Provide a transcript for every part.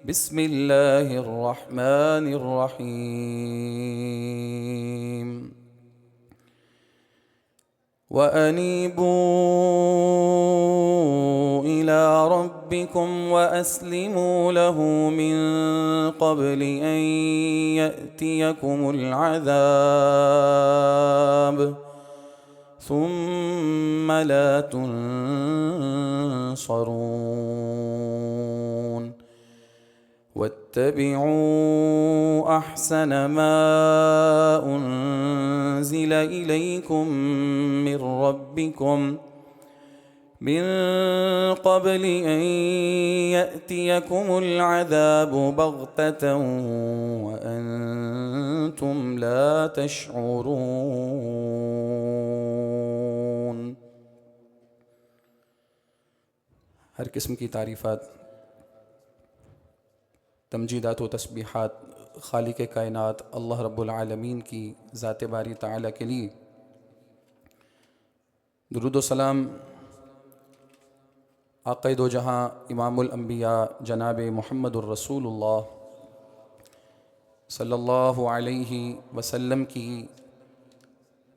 बिस्मिल्लाहिर्रहमानिर्रहीम। वअनीबू इला रब्बिकुम वअस्लिमू लहू मिन क़ब्लि अन यअतियकुमुल अज़ाब सुम्म ला तुनसरून वत्तबिऊ अहसन मा उन्ज़िल इलैकुम मिर रब्बिकुम मिन क़ब्लि अन यअतियकुमुल अज़ाबु बग़्ततन व अंतुम ला तशऊरून। हर किस्म की तारीफ़ात, तमजीदात व तस्बीहात खालिक कायनात अल्लाह रब्बुल आलमीन की ज़ात बारी ताला के लिए। दुरूद व सलाम आक़ाए दो जहाँ इमामुल अंबिया जनाब मुहम्मदुर रसूलुल्लाह सल्लल्लाहु अलैहि वसल्लम की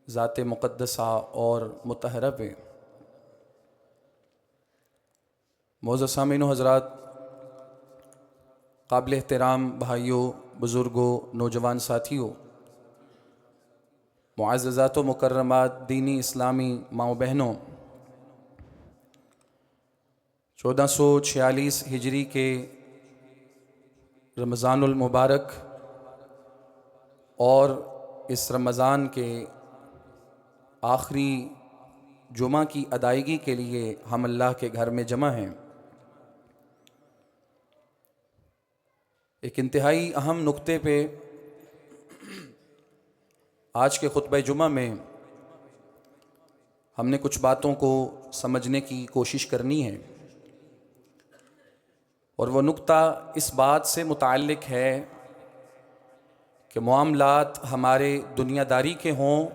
ज़ात मुक़द्दसा और मुतहरा पे। मौज़ूद सामीन व हज़रात, काबिल एहतराम भाइयों, बुज़ुर्गों, नौजवान साथियों, मुअज़्ज़ज़ात व मुकर्रमात दीनी इस्लामी माँ बहनों, 1446 हिजरी के रमज़ानुल मुबारक और इस रमज़ान के आखिरी जुमा की अदायगी के लिए हम अल्लाह के घर में जमा हैं। एक इंतहाई अहम नुक्ते पे आज के खुतबा जुमा में हमने कुछ बातों को समझने की कोशिश करनी है, और वो नुक्ता इस बात से मुताल्लिक़ है कि मामलात हमारे दुनियादारी के हों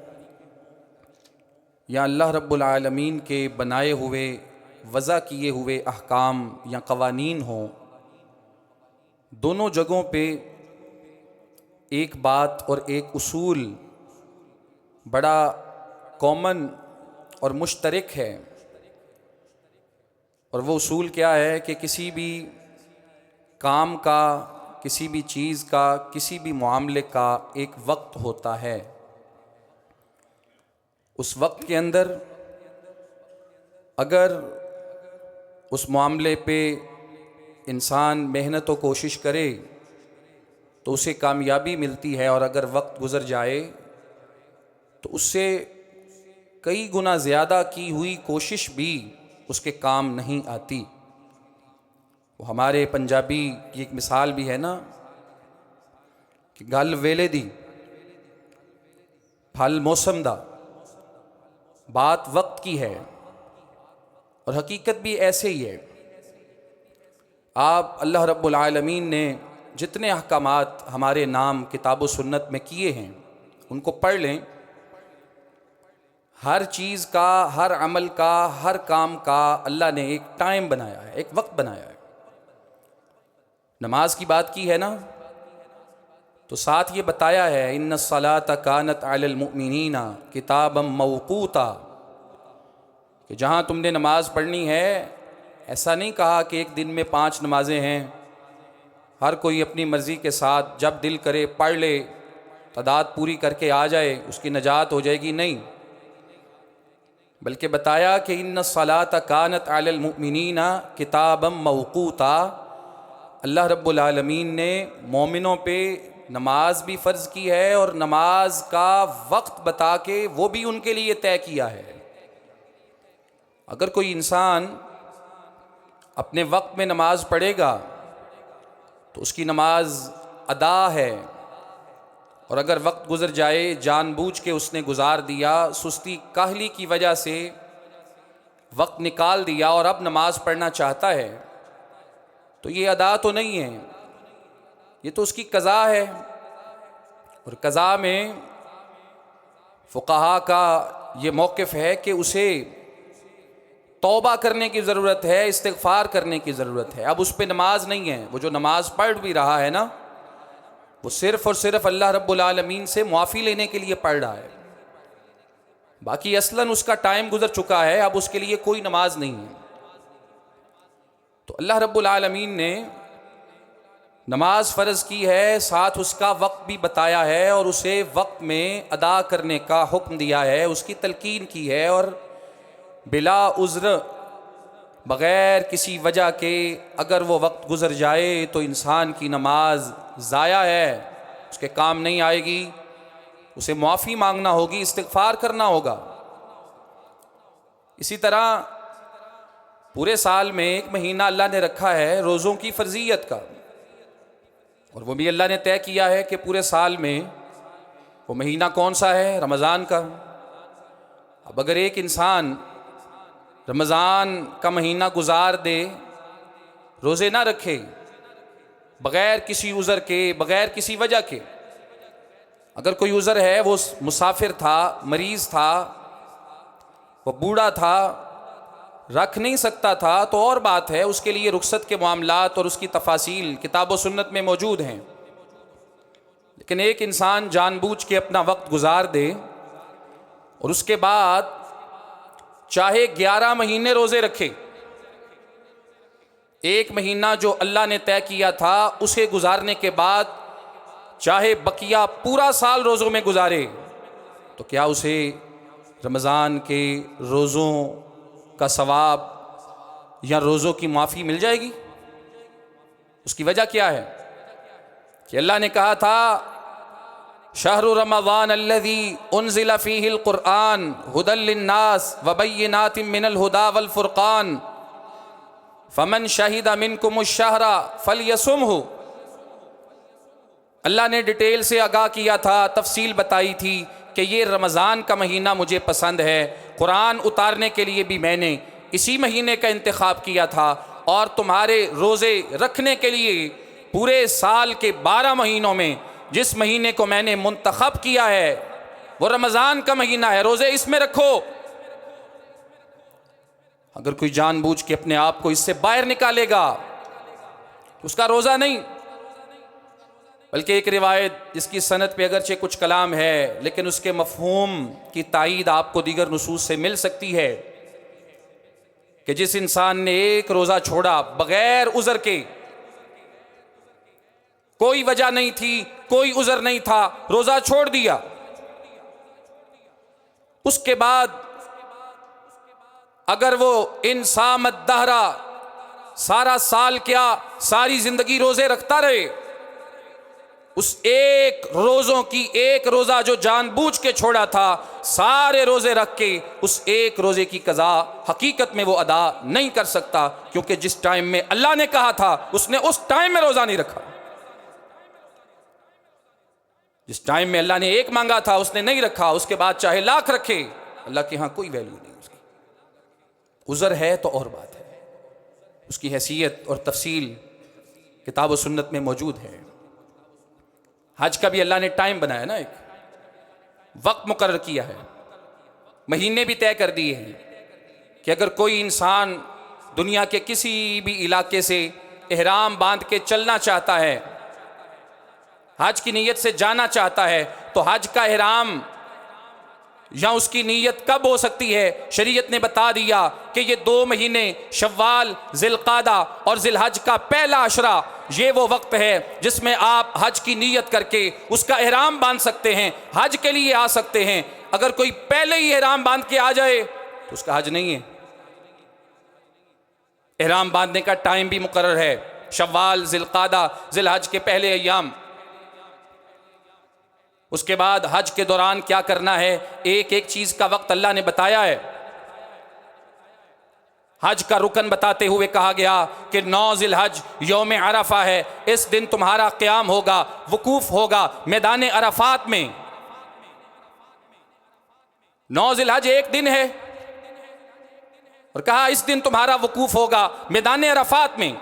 या अल्लाह रब्बुल आलमीन के बनाए हुए वज़ा किए हुए अहकाम या क़वानीन हों, दोनों जगहों पे एक बात और एक उसूल बड़ा कॉमन और मुश्तरक है। और वो उसूल क्या है कि किसी भी काम का, किसी भी चीज़ का, किसी भी मामले का एक वक्त होता है। उस वक्त के अंदर अगर उस मामले पे इंसान मेहनत व कोशिश करे तो उसे कामयाबी मिलती है, और अगर वक्त गुज़र जाए तो उससे कई गुना ज़्यादा की हुई कोशिश भी उसके काम नहीं आती। वो हमारे पंजाबी की एक मिसाल भी है ना कि गल वेले दी फल मौसम दा, बात वक्त की है, और हकीकत भी ऐसे ही है। आप अल्लाह रब्बुल आलमीन ने जितने अहकामात हमारे नाम किताब व सुन्नत में किए हैं उनको पढ़ लें। हर चीज़ का, हर अमल का, हर काम का अल्लाह ने एक टाइम बनाया है, एक वक्त बनाया है। नमाज की बात की है ना, तो साथ ये बताया है इन्नस्सलाता कानत अलल मुमिनीना किताबम मौक़ूता, कि जहाँ तुमने नमाज पढ़नी है, ऐसा नहीं कहा कि एक दिन में 5 नमाजें हैं, हर कोई अपनी मर्ज़ी के साथ जब दिल करे पढ़ ले, तादाद पूरी करके आ जाए, उसकी नजात हो जाएगी। नहीं, बल्कि बताया कि इन्नस्सलाता कानत अलल मुमिनीना किताबम मौक़ूता। अल्लाह रब्बुल आलमीन ने मोमिनों पे नमाज भी फ़र्ज़ की है, और नमाज का वक्त बता के वो भी उनके लिए तय किया है। अगर कोई इंसान अपने वक्त में नमाज पढ़ेगा तो उसकी नमाज अदा है, और अगर वक्त गुज़र जाए, जानबूझ के उसने गुजार दिया, सुस्ती काहली की वजह से वक्त निकाल दिया और अब नमाज पढ़ना चाहता है, तो ये अदा तो नहीं है, ये तो उसकी क़ज़ा है। और क़ज़ा में फ़ुक़हा का ये मौक़िफ़ है कि उसे तौबा करने की ज़रूरत है, इस्तिग़फ़ार करने की ज़रूरत है। अब उस पर नमाज नहीं है, वो जो नमाज पढ़ भी रहा है ना, वो सिर्फ़ और सिर्फ़ अल्लाह रब्बुल आलमीन से मुआफ़ी लेने के लिए पढ़ रहा है। बाकी असलन उसका टाइम गुज़र चुका है, अब उसके लिए कोई नमाज नहीं है। तो अल्लाह रब्बुल आलमीन ने नमाज फ़र्ज़ की है, साथ उसका वक्त भी बताया है और उसे वक्त में अदा करने का हुक्म दिया है, उसकी तलकीन की है। और बिला उज़्र, बग़ैर किसी वजह के अगर वो वक्त गुज़र जाए तो इंसान की नमाज ज़ाया है, उसके काम नहीं आएगी, उसे मुआफ़ी मांगना होगी, इस्तिग़फ़ार करना होगा। इसी तरह पूरे साल में एक महीना अल्लाह ने रखा है रोज़ों की फ़र्ज़ियत का, और वो भी अल्लाह ने तय किया है कि पूरे साल में वो महीना कौन सा है, रमज़ान का। अब अगर एक इंसान रमज़ान का महीना गुजार दे, रोज़े ना रखे, बग़ैर किसी उज़र के, बग़ैर किसी वजह के, अगर कोई उज़र है, वो मुसाफिर था, मरीज़ था, वो बूढ़ा था, रख नहीं सकता था, तो और बात है, उसके लिए रुख्सत के मामलात और उसकी तफासील किताब व सुन्नत में मौजूद हैं। लेकिन एक इंसान जानबूझ के अपना वक्त गुजार दे और उसके बाद चाहे 11 महीने रोज़े रखे, एक महीना जो अल्लाह ने तय किया था उसे गुजारने के बाद चाहे बकिया पूरा साल रोज़ों में गुजारे, तो क्या उसे रमज़ान के रोज़ों का सवाब या रोज़ों की माफ़ी मिल जाएगी? उसकी वजह क्या है कि अल्लाह ने कहा था, शहरु रमज़ान अल्लज़ी उन्ज़िला फ़ीहिल क़ुरआन हुदल लिन्नास व बय्यिनातिम मिनल हुदा वल फ़ुरक़ान फ़मन शहिदा मिनकुमुश शहरा फ़लयसुमहु। अल्लाह ने डिटेल से आगाह किया था, तफसील बताई थी कि ये रमज़ान का महीना मुझे पसंद है, कुरान उतारने के लिए भी मैंने इसी महीने का इंतखाब किया था, और तुम्हारे रोज़े रखने के लिए पूरे साल के 12 महीनों में जिस महीने को मैंने मुंतखब किया है वो रमज़ान का महीना है, रोज़े इसमें रखो। अगर कोई जानबूझ के अपने आप को इससे बाहर निकालेगा तो उसका रोज़ा नहीं। बल्कि एक रिवायत जिसकी सनद पे अगरचे कुछ कलाम है, लेकिन उसके मफ़हूम की तायीद आपको दीगर नुसूस से मिल सकती है कि जिस इंसान ने एक रोज़ा छोड़ा बग़ैर उज़र के, कोई वजह नहीं थी, कोई उज़र नहीं था, रोज़ा छोड़ दिया, उसके बाद अगर वो इंसामत दहरा, सारा साल क्या सारी ज़िंदगी रोज़े रखता रहे, उस एक रोज़ों की एक रोज़ा जो जानबूझ के छोड़ा था, सारे रोज़े रख के उस एक रोज़े की कज़ा हकीकत में वो अदा नहीं कर सकता, क्योंकि जिस टाइम में अल्लाह ने कहा था उसने उस टाइम में रोज़ा नहीं रखा। जिस टाइम में अल्लाह ने एक मांगा था उसने नहीं रखा, उसके बाद चाहे लाख रखे, अल्लाह के यहाँ कोई वैल्यू नहीं उसकी। उज़र है तो और बात है, उसकी हैसियत और तफसील किताब व सुन्नत में मौजूद है। हज का भी अल्लाह ने टाइम बनाया ना, एक वक्त मुकर्रर किया है, महीने भी तय कर दिए हैं कि अगर कोई इंसान दुनिया के किसी भी इलाके से इहराम बांध के चलना चाहता है, हज की नीयत से जाना चाहता है, तो हज का इहराम या उसकी नीयत कब हो सकती है? शरीयत ने बता दिया कि ये 2 महीने शव्वाल, ज़िलक़ादा और ज़िलहज का पहला अशरा, ये वो वक्त है जिसमें आप हज की नीयत करके उसका इहराम बांध सकते हैं, हज के लिए आ सकते हैं। अगर कोई पहले ही इहराम बांध के आ जाए तो उसका हज नहीं है। इहराम बांधने का टाइम भी मुकर्रर है, शव्वाल, ज़िलक़ादा, ज़िलहज के पहले अय्याम। उसके बाद हज के दौरान क्या करना है, एक एक चीज़ का वक्त अल्लाह ने बताया है। हज का रुकन बताते हुए कहा गया कि 9 ज़िलहज यौम अरफा है, इस दिन तुम्हारा क़याम होगा, वकूफ़ होगा मैदान अरफात में। 9 ज़िलहज एक दिन है और कहा इस दिन तुम्हारा वकूफ़ होगा मैदान अरफात में।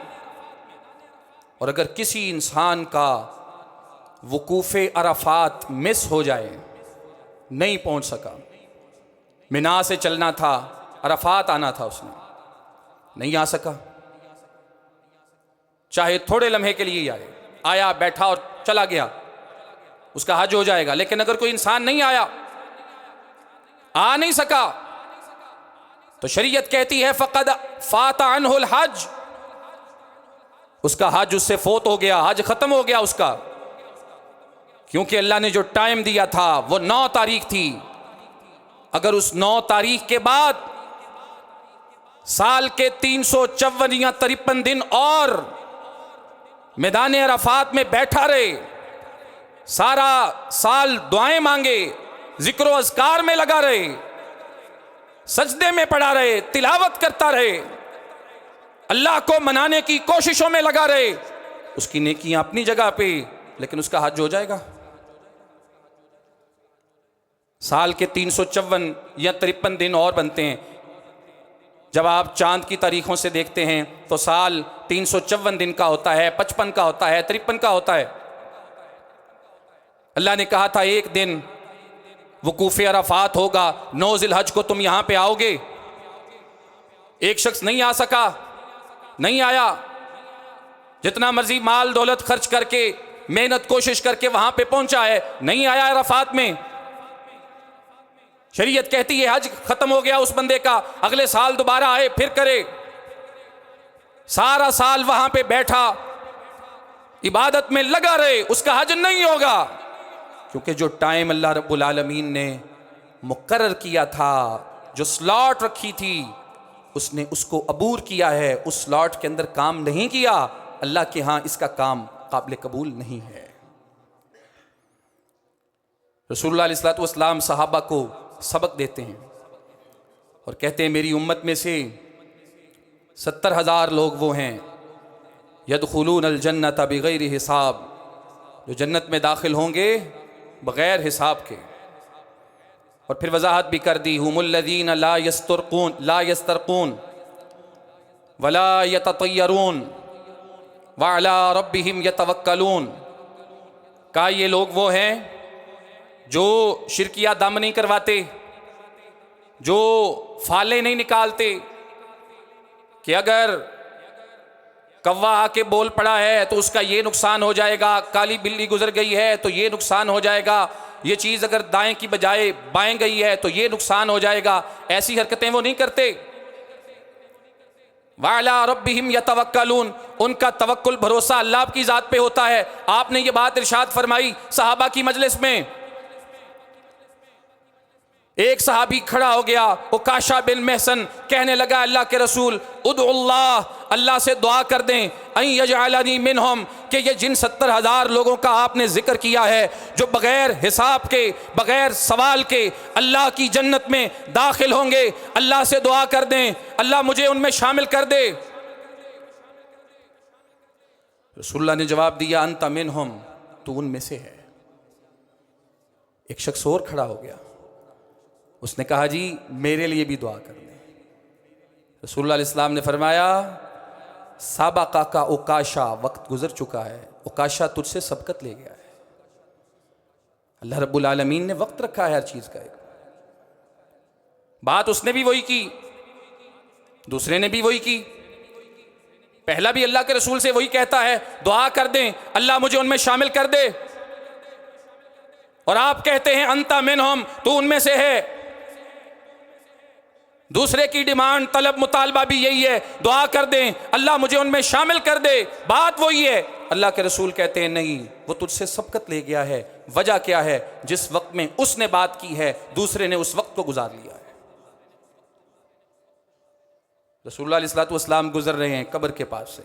और अगर किसी इंसान का वकूफ़े अरफात मिस हो जाए, नहीं पहुंच सका, मिना से चलना था, अरफात आना था उसने, नहीं आ सका, चाहे थोड़े लम्हे के लिए ही आए, आया बैठा और चला गया, उसका हज हो जाएगा। लेकिन अगर कोई इंसान नहीं आया, आ नहीं सका, तो शरीयत कहती है फ़क़द फ़ात अन्हुल हज, उसका हज उससे फोत हो गया, हज खत्म हो गया उसका, क्योंकि अल्लाह ने जो टाइम दिया था वो 9 तारीख थी। अगर उस 9 तारीख के बाद साल के 354 या 53 दिन और मैदान अराफात में बैठा रहे, सारा साल दुआएं मांगे, जिक्र अज़कार में लगा रहे, सजदे में पड़ा रहे, तिलावत करता रहे, अल्लाह को मनाने की कोशिशों में लगा रहे, उसकी नेकियां अपनी जगह पे, लेकिन उसका हज हो जाएगा। साल के 354 या 53 दिन और बनते हैं। जब आप चांद की तारीखों से देखते हैं तो साल 354 दिन का होता है, 55 का होता है, 53 का होता है। अल्लाह ने कहा था एक दिन वकूफ़ अराफात होगा, 9 ज़िलहज को तुम यहां पे आओगे। एक शख्स नहीं आ सका, नहीं आया, जितना मर्जी माल दौलत खर्च करके मेहनत कोशिश करके वहां पे पहुंचा है, नहीं आया अराफात में। शरीयत कहती है हज खत्म हो गया उस बंदे का, अगले साल दोबारा आए फिर करे। सारा साल वहां पे बैठा इबादत में लगा रहे, उसका हज नहीं होगा, क्योंकि जो टाइम अल्लाह रब्बुल आलमीन ने मुकर्रर किया था, जो स्लॉट रखी थी, उसने उसको अबूर किया है, उस स्लॉट के अंदर काम नहीं किया। अल्लाह के यहाँ इसका काम काबिल कबूल नहीं है। रसूलुल्लाह अलैहिस्सलातु वस्सलाम सहाबा को सबक देते हैं और कहते हैं मेरी उम्मत में से 70,000 लोग वो हैं यदखुलूनल जन्नत बिगैर हिसाब, जो जन्नत में दाखिल होंगे बग़ैर हिसाब के। और फिर वजाहत भी कर दी, हुमुल्लज़ीन ला यस्तरकून वला यततय्यरून व अला रब्बिहिम यतवक्कलून। का ये लोग वो हैं जो शिरकिया दम नहीं करवाते, जो फाले नहीं निकालते कि अगर कौवा आके बोल पड़ा है तो उसका ये नुकसान हो जाएगा, काली बिल्ली गुजर गई है तो ये नुकसान हो जाएगा, ये चीज़ अगर दाएं की बजाय बाएं गई है तो ये नुकसान हो जाएगा। ऐसी हरकतें वो नहीं करते। वाला रब्बिहिम यतवक्कलून, उनका तवक्कुल भरोसा अल्लाह की ज़ात पे होता है। आपने ये बात इरशाद फरमाई सहाबा की मजलिस में। एक सहाबी खड़ा हो गया, उकाशा बिन महसन, कहने लगा अल्लाह के रसूल उदउल्लाह, अल्लाह से दुआ कर दें, अन यजअलनी मिनहुम, कि ये जिन 70,000 लोगों का आपने जिक्र किया है जो बग़ैर हिसाब के बग़ैर सवाल के अल्लाह की जन्नत में दाखिल होंगे, अल्लाह से दुआ कर दें अल्लाह मुझे उनमें शामिल कर दे। रसूलुल्लाह ने जवाब दिया अंता मिनहुम, तू उनमें से है। एक शख्स और खड़ा हो गया, उसने कहा जी मेरे लिए भी दुआ कर दें। रसूलुल्लाह अलैहि सलाम ने फरमाया साबका का उकाशा, वक्त गुजर चुका है, उकाशा तुझसे सबकत ले गया है। अल्लाह रब्बुल आलमीन ने वक्त रखा है हर चीज़ का। एक बात उसने भी वही की, दूसरे ने भी वही की। पहला भी अल्लाह के रसूल से वही कहता है दुआ कर दें अल्लाह मुझे उनमें शामिल कर दे, और आप कहते हैं अंता मिनहुम, तू उनमें से है। दूसरे की डिमांड तलब मुतालबा भी यही है, दुआ कर दें अल्लाह मुझे उनमें शामिल कर दे, बात वही है। अल्लाह के रसूल कहते हैं नहीं, वो तुझसे सबकत ले गया है। वजह क्या है? जिस वक्त में उसने बात की है दूसरे ने उस वक्त को गुजार लिया है। रसूलुल्लाह अलैहि वसल्लम गुजर रहे हैं कब्र के पास से,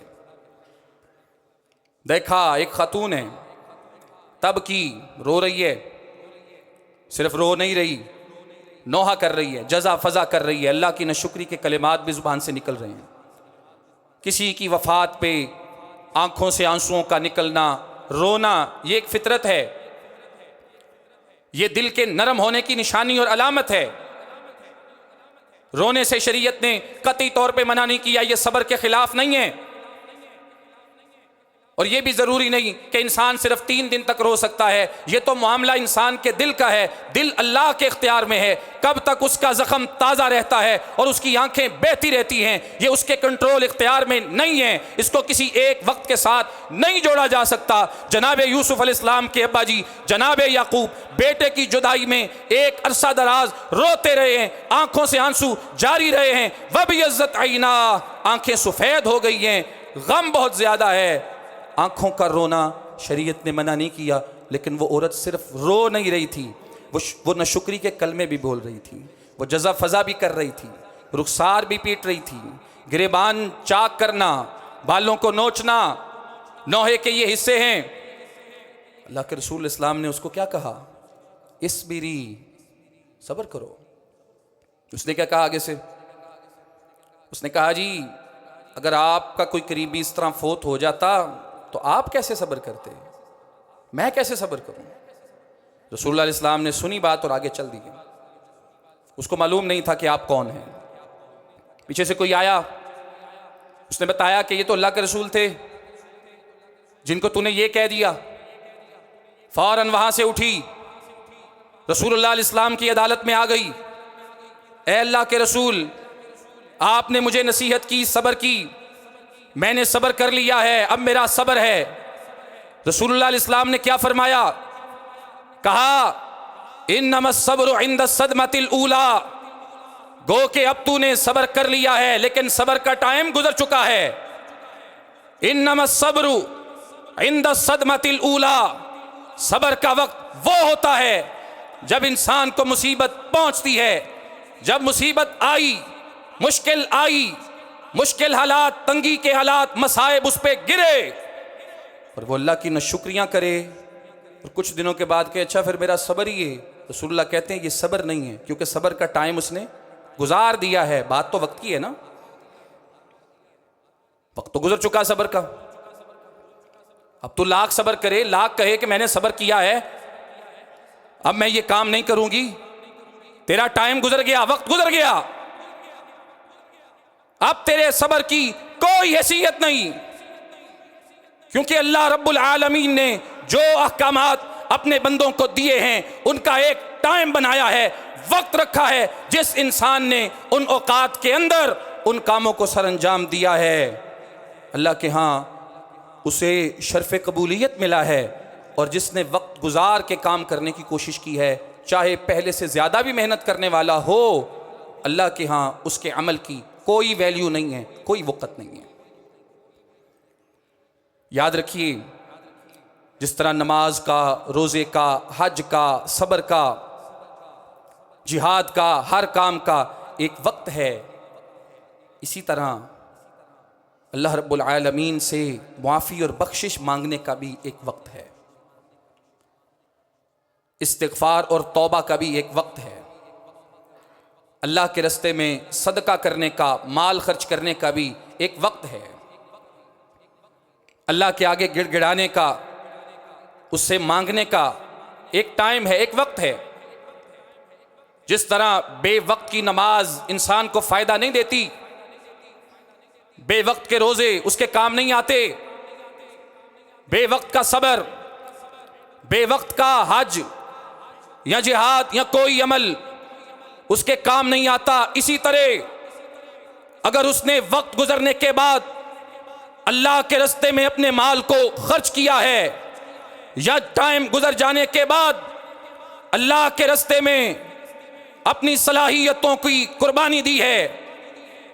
देखा एक खातून है, तब की रो रही है, सिर्फ रो नहीं रही, नोहा कर रही है, जजा फजा कर रही है, अल्लाह की नशुक्री के कलिमात भी जुबान से निकल रहे हैं। किसी की वफात पे आंखों से आंसुओं का निकलना, रोना, ये एक फितरत है, ये दिल के नरम होने की निशानी और अलामत है। रोने से शरीयत ने कतई तौर पे मना नहीं किया, ये सब्र के खिलाफ नहीं है। और ये भी ज़रूरी नहीं कि इंसान सिर्फ 3 दिन तक रो सकता है। ये तो मामला इंसान के दिल का है। दिल अल्लाह के इख्तियार में है, कब तक उसका ज़ख्म ताज़ा रहता है और उसकी आंखें बहती रहती हैं, ये उसके कंट्रोल इख्तियार में नहीं है। इसको किसी एक वक्त के साथ नहीं जोड़ा जा सकता। जनाब यूसुफ अलैहिस्सलाम के अब्बा जी जनाब याकूब बेटे की जुदाई में एक अरसा दराज रोते रहे हैं, आंखों से आंसू जारी रहे हैं। वबियज़्ज़त आईना, आंखें सफ़ेद हो गई हैं, गम बहुत ज़्यादा है। आंखों का रोना शरीयत ने मना नहीं किया, लेकिन वो औरत सिर्फ रो नहीं रही थी, वो नशुक्री के कलमे भी बोल रही थी, वो जज़ा फ़ज़ा भी कर रही थी, रुखसार भी पीट रही थी। गिरेबान चाक करना, बालों को नोचना नौहे के ये हिस्से हैं। अल्लाह के रसूल इस्लाम ने उसको क्या कहा? इस्बिरी, सब्र करो। उसने क्या कहा आगे से? उसने कहा जी अगर आपका कोई करीबी इस तरह फोत हो जाता तो आप कैसे सब्र करते, मैं कैसे सब्र करूं? रसूलुल्लाह इस्लाम ने सुनी बात और आगे चल दिए। उसको मालूम नहीं था कि आप कौन हैं। पीछे से कोई आया, उसने बताया कि ये तो अल्लाह के रसूल थे जिनको तूने ये कह दिया। फौरन वहां से उठी, रसूलुल्लाह इस्लाम की अदालत में आ गई। ए अल्लाह के रसूल, आपने मुझे नसीहत की, सब्र की, मैंने सब्र कर लिया है, अब मेरा सब्र है। रसूलुल्लाह इस्लाम ने क्या फरमाया? कहा इन्नमस सब्रु इंद सदमतिल ऊला, गो के अब तूने सब्र कर लिया है लेकिन सब्र का टाइम गुजर चुका है। इन्नमस सब्रु इंद सदमतिल ऊला, सब्र का वक्त वो होता है जब इंसान को मुसीबत पहुंचती है। जब मुसीबत आई, मुश्किल आई, मुश्किल हालात, तंगी के हालात, मसाइब उस पर गिरे और वो अल्लाह की नशुक्रियाँ करे और कुछ दिनों के बाद कहे अच्छा फिर मेरा सब्र ही है। रसूलुल्लाह कहते हैं ये सब्र नहीं है, क्योंकि सब्र का टाइम उसने गुजार दिया है। बात तो वक्त की है ना, वक्त तो गुजर चुका सब्र का। अब तो लाख सब्र करे, लाख कहे कि मैंने सब्र किया है, अब मैं ये काम नहीं करूंगी, तेरा टाइम गुजर गया, वक्त गुजर गया, अब तेरे सब्र की कोई हैसियत नहीं। क्योंकि अल्लाह रब्बुल आलमीन ने जो अहकामात अपने बंदों को दिए हैं उनका एक टाइम बनाया है, वक्त रखा है। जिस इंसान ने उन औकात के अंदर उन कामों को सरअंजाम दिया है, अल्लाह के यहाँ उसे शर्फ़ कबूलियत मिला है। और जिसने वक्त गुजार के काम करने की कोशिश की है, चाहे पहले से ज़्यादा भी मेहनत करने वाला हो, अल्लाह के यहाँ उसके अमल की कोई वैल्यू नहीं है, कोई वक़्त नहीं है। याद रखिए, जिस तरह नमाज का, रोज़े का, हज का, सब्र का, जिहाद का, हर काम का एक वक्त है, इसी तरह अल्लाह रब्बुल आलमीन से मुआफ़ी और बख्शिश मांगने का भी एक वक्त है, इस्तिग़फ़ार और तौबा का भी एक वक्त है, अल्लाह के रस्ते में सदका करने का, माल खर्च करने का भी एक वक्त है, अल्लाह के आगे गिड़गिड़ाने का, उससे मांगने का एक टाइम है, एक वक्त है। जिस तरह बेवक्त की नमाज इंसान को फ़ायदा नहीं देती, बेवक्त के रोज़े उसके काम नहीं आते, बेवक्त का सब्र, बेवक्त का हज या जिहाद या कोई अमल उसके काम नहीं आता, इसी तरह अगर उसने वक्त गुजरने के बाद अल्लाह के रास्ते में अपने माल को खर्च किया है या टाइम गुजर जाने के बाद अल्लाह के रास्ते में अपनी सलाहियतों की कुर्बानी दी है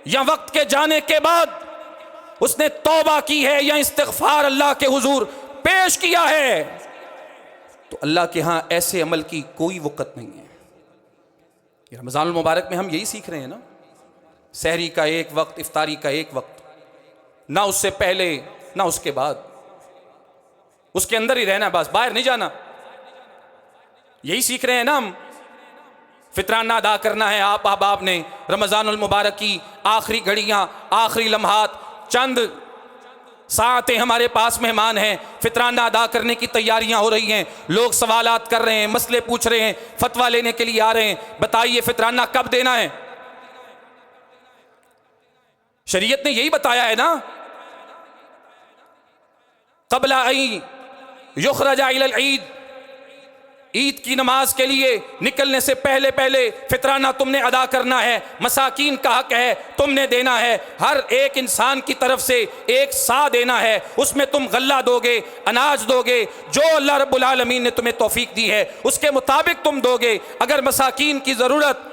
या वक्त के जाने के बाद उसने तौबा की है या इस्तिग़फ़ार अल्लाह के हुजूर पेश किया है, तो अल्लाह के यहाँ ऐसे अमल की कोई वक़्त नहीं है। रमज़ानुल मुबारक में हम यही सीख रहे हैं ना, सहरी का एक वक्त, इफ्तारी का एक वक्त, ना उससे पहले ना उसके बाद, उसके अंदर ही रहना, बस बाहर नहीं जाना। यही सीख रहे हैं ना हम। फितराना अदा करना है आप अहबाब ने रमज़ानुल मुबारक की आखिरी घड़ियाँ, आखिरी लम्हात, चंद सातें हमारे पास मेहमान हैं, फितराना अदा करने की तैयारियां हो रही हैं, लोग सवालात कर रहे हैं, मसले पूछ रहे हैं, फतवा लेने के लिए आ रहे हैं। बताइए फितराना कब देना है? शरीयत ने यही बताया है ना। क़ब्ला अन युख़रजा इलल ईद, ईद की नमाज के लिए निकलने से पहले पहले फितराना तुमने अदा करना है। मसाकीन का हक है, तुमने देना है। हर एक इंसान की तरफ से एक सा देना है, उसमें तुम गल्ला दोगे, अनाज दोगे, जो अल्लाह रब्बुल आलमीन ने तुम्हें तौफीक दी है उसके मुताबिक तुम दोगे। अगर मसाकीन की ज़रूरत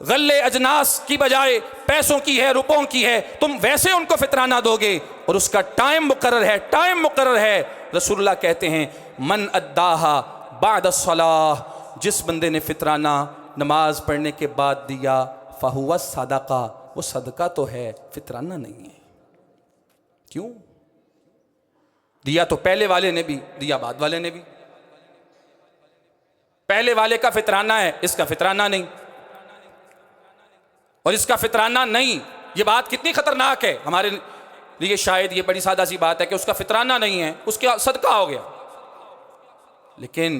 गल्ले अजनास की बजाय पैसों की है, रुपयों की है, तुम वैसे उनको फितराना दोगे और उसका टाइम मुकर्रर है, टाइम मुकर्रर है। रसूलुल्लाह कहते हैं मन अद्दाहा बाद सलाह, जिस बंदे ने फितराना नमाज पढ़ने के बाद दिया फ़हुवा सदका, वो सदका तो है, फितराना नहीं है। क्यों? दिया तो पहले वाले ने भी, दिया बाद वाले ने भी। पहले वाले का फितराना है, इसका फितराना नहीं, और इसका फितराना नहीं। ये बात कितनी खतरनाक है हमारे लिए। शायद ये बड़ी सादा सी बात है कि उसका फितराना नहीं है, उसका सदका हो गया, लेकिन